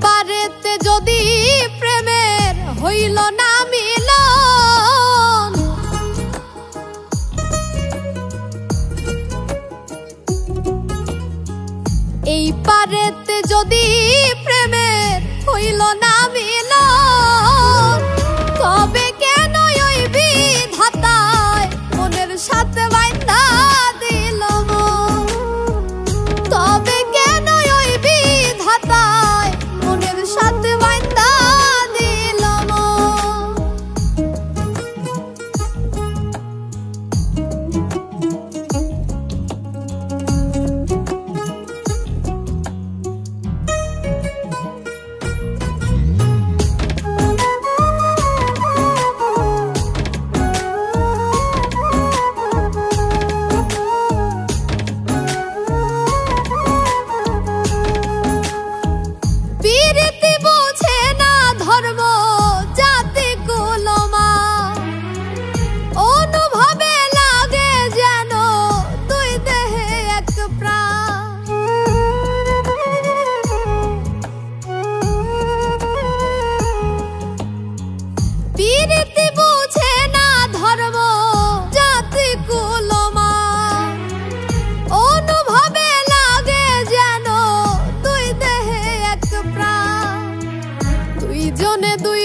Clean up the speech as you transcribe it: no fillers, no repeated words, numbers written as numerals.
পারেতে যদি প্রেমের হইল না মিলন, এই পারেতে যদি প্রেমের হইল না মিলন, তবে কেন ওই বিধাতায় মনের সাথে বাইন্ধা দিল মন, তবে কেন ওই বিধাতায় মনের সাথে বাইন্ধা দিল মন। প্রীতি বোঝে না ধর্ম জাতি কুলমা, অনুভবে লাগে যেন দুই দেহে এক প্রাণ। প্রীতি বোঝে না ধর্ম জাতি কুলমা, অনুভবে লাগে যেন দুই দেহে এক প্রাণ। দুইজনে দুই